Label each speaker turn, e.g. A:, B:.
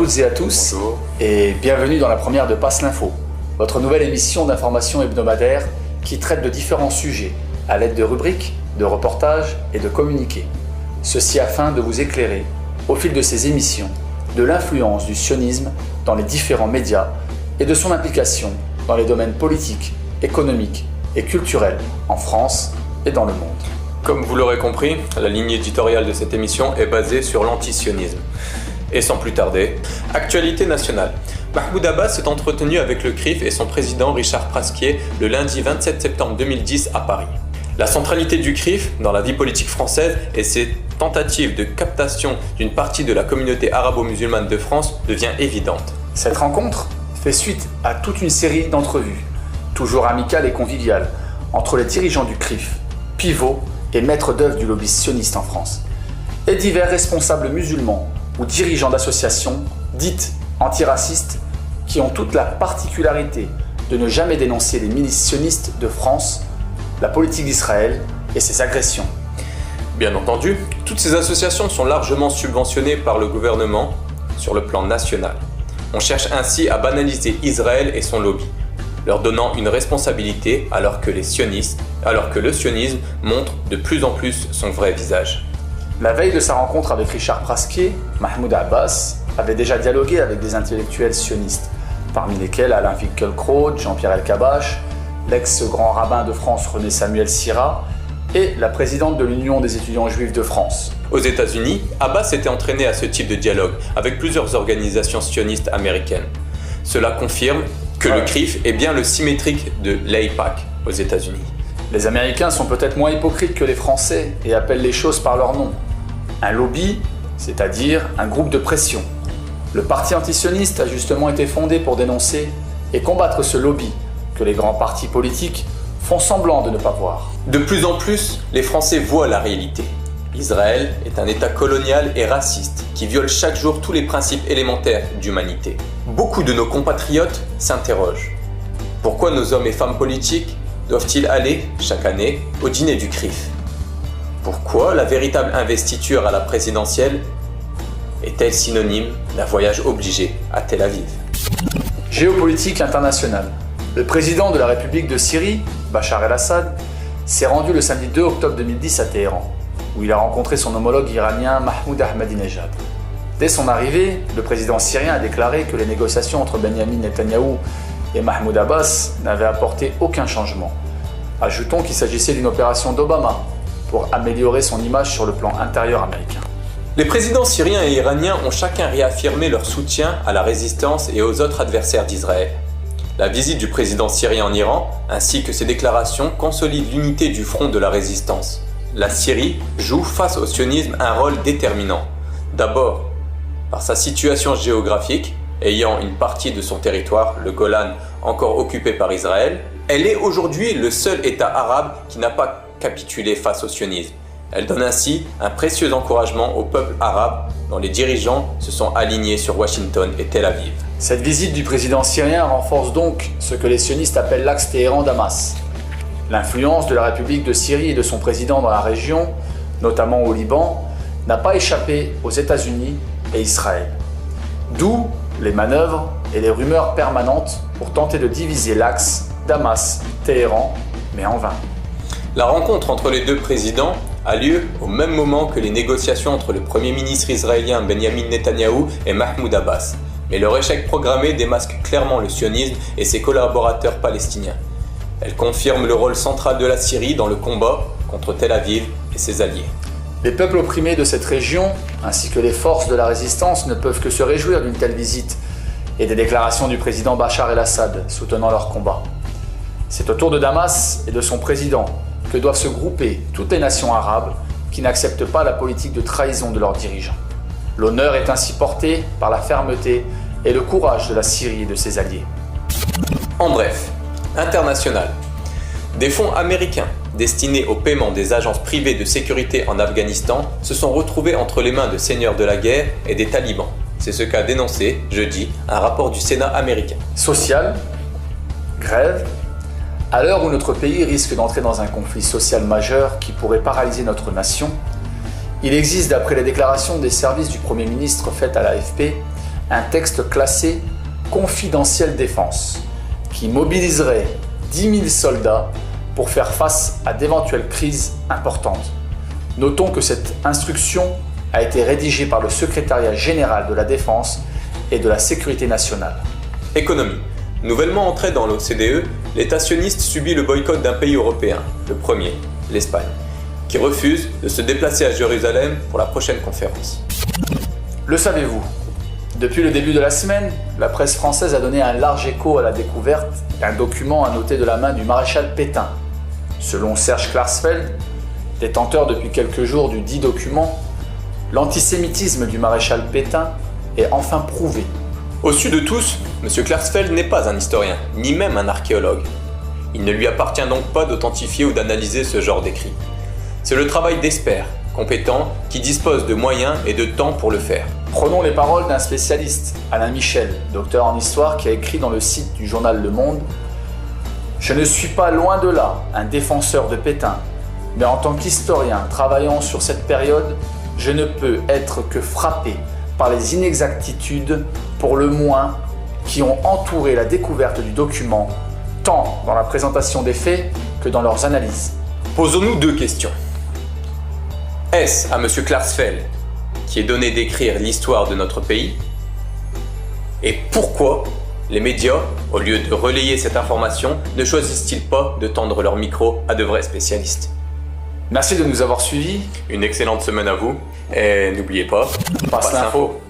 A: toutes et à tous.
B: Bonjour.
A: Et bienvenue dans la première de Passe l'Info, votre nouvelle émission d'information hebdomadaire qui traite de différents sujets à l'aide de rubriques, de reportages et de communiqués. Ceci afin de vous éclairer, au fil de ces émissions, de l'influence du sionisme dans les différents médias et de son implication dans les domaines politiques, économiques et culturels en France et dans le monde.
B: Comme vous l'aurez compris, la ligne éditoriale de cette émission est basée sur l'antisionisme. Et sans plus tarder, actualité nationale. Mahmoud Abbas s'est entretenu avec le CRIF et son président Richard Prasquier le lundi 27 septembre 2010 à Paris. La centralité du CRIF dans la vie politique française et ses tentatives de captation d'une partie de la communauté arabo-musulmane de France devient évidente.
A: Cette rencontre fait suite à toute une série d'entrevues, toujours amicales et conviviales, entre les dirigeants du CRIF, pivots et maîtres d'œuvre du lobby sioniste en France, et divers responsables musulmans ou dirigeants d'associations dites antiracistes qui ont toute la particularité de ne jamais dénoncer les milices sionistes de France, la politique d'Israël et ses agressions.
B: Bien entendu, toutes ces associations sont largement subventionnées par le gouvernement sur le plan national. On cherche ainsi à banaliser Israël et son lobby, leur donnant une responsabilité alors que le sionisme montre de plus en plus son vrai visage.
A: La veille de sa rencontre avec Richard Prasquier, Mahmoud Abbas avait déjà dialogué avec des intellectuels sionistes, parmi lesquels Alain Finkielkraut, Jean-Pierre Elkabbach, l'ex-grand rabbin de France René Samuel Sira et la présidente de l'Union des étudiants juifs de France.
B: Aux États-Unis, Abbas s'était entraîné à ce type de dialogue avec plusieurs organisations sionistes américaines. Cela confirme que le CRIF est bien le symétrique de l'AIPAC aux États-Unis.
A: Les Américains sont peut-être moins hypocrites que les Français et appellent les choses par leur nom. Un lobby, c'est-à-dire un groupe de pression. Le parti antisioniste a justement été fondé pour dénoncer et combattre ce lobby que les grands partis politiques font semblant de ne pas voir.
B: De plus en plus, les Français voient la réalité. Israël est un État colonial et raciste qui viole chaque jour tous les principes élémentaires d'humanité. Beaucoup de nos compatriotes s'interrogent. Pourquoi nos hommes et femmes politiques doivent-ils aller, chaque année, au dîner du CRIF? Pourquoi la véritable investiture à la présidentielle est-elle synonyme d'un voyage obligé à Tel Aviv?
A: Géopolitique internationale. Le président de la République de Syrie, Bachar el-Assad, s'est rendu le samedi 2 octobre 2010 à Téhéran, où il a rencontré son homologue iranien Mahmoud Ahmadinejad. Dès son arrivée, le président syrien a déclaré que les négociations entre Benyamin Netanyahou et Mahmoud Abbas n'avaient apporté aucun changement. Ajoutons qu'il s'agissait d'une opération d'Obama pour améliorer son image sur le plan intérieur américain.
B: Les présidents syriens et iraniens ont chacun réaffirmé leur soutien à la résistance et aux autres adversaires d'Israël. La visite du président syrien en Iran, ainsi que ses déclarations, consolident l'unité du front de la résistance. La Syrie joue face au sionisme un rôle déterminant. D'abord, par sa situation géographique, ayant une partie de son territoire, le Golan, encore occupé par Israël, elle est aujourd'hui le seul État arabe qui n'a pas capitulé face au sionisme. Elle donne ainsi un précieux encouragement au peuple arabe dont les dirigeants se sont alignés sur Washington et Tel Aviv.
A: Cette visite du président syrien renforce donc ce que les sionistes appellent l'axe Téhéran-Damas. L'influence de la République de Syrie et de son président dans la région, notamment au Liban, n'a pas échappé aux États-Unis et Israël. D'où les manœuvres et les rumeurs permanentes pour tenter de diviser l'axe Damas-Téhéran, mais en vain.
B: La rencontre entre les deux présidents a lieu au même moment que les négociations entre le Premier ministre israélien Benyamin Netanyahou et Mahmoud Abbas. Mais leur échec programmé démasque clairement le sionisme et ses collaborateurs palestiniens. Elle confirme le rôle central de la Syrie dans le combat contre Tel Aviv et ses alliés.
A: Les peuples opprimés de cette région, ainsi que les forces de la résistance, ne peuvent que se réjouir d'une telle visite et des déclarations du président Bachar el-Assad soutenant leur combat. C'est au tour de Damas et de son président que doivent se grouper toutes les nations arabes qui n'acceptent pas la politique de trahison de leurs dirigeants. L'honneur est ainsi porté par la fermeté et le courage de la Syrie et de ses alliés.
B: En bref, international. Des fonds américains destinés au paiement des agences privées de sécurité en Afghanistan se sont retrouvés entre les mains de seigneurs de la guerre et des talibans. C'est ce qu'a dénoncé, jeudi, un rapport du Sénat américain.
A: Social, grève. À l'heure où notre pays risque d'entrer dans un conflit social majeur qui pourrait paralyser notre nation, il existe, d'après les déclarations des services du Premier ministre faites à l'AFP, un texte classé confidentiel défense qui mobiliserait 10 000 soldats pour faire face à d'éventuelles crises importantes. Notons que cette instruction a été rédigée par le secrétariat général de la Défense et de la Sécurité nationale.
B: Économie. Nouvellement entré dans l'OCDE, l'État sioniste subit le boycott d'un pays européen, le premier, l'Espagne, qui refuse de se déplacer à Jérusalem pour la prochaine conférence.
A: Le savez-vous? Depuis le début de la semaine, la presse française a donné un large écho à la découverte d'un document annoté de la main du maréchal Pétain. Selon Serge Klarsfeld, détenteur depuis quelques jours du dit document, l'antisémitisme du maréchal Pétain est enfin prouvé.
B: Au su de tous, M. Klarsfeld n'est pas un historien, ni même un archéologue. Il ne lui appartient donc pas d'authentifier ou d'analyser ce genre d'écrit. C'est le travail d'experts, compétents, qui disposent de moyens et de temps pour le faire.
A: Prenons les paroles d'un spécialiste, Alain Michel, docteur en histoire, qui a écrit dans le site du journal Le Monde « Je ne suis pas loin de là un défenseur de Pétain, mais en tant qu'historien travaillant sur cette période, je ne peux être que frappé par les inexactitudes, pour le moins, qui ont entouré la découverte du document, tant dans la présentation des faits que dans leurs analyses. »
B: Posons-nous deux questions. Est-ce à M. Klarsfeld qui est donné d'écrire l'histoire de notre pays? Et pourquoi les médias, au lieu de relayer cette information, ne choisissent-ils pas de tendre leur micro à de vrais spécialistes?
A: Merci de nous avoir suivis.
B: Une excellente semaine à vous, et n'oubliez pas,
A: Passe l'info.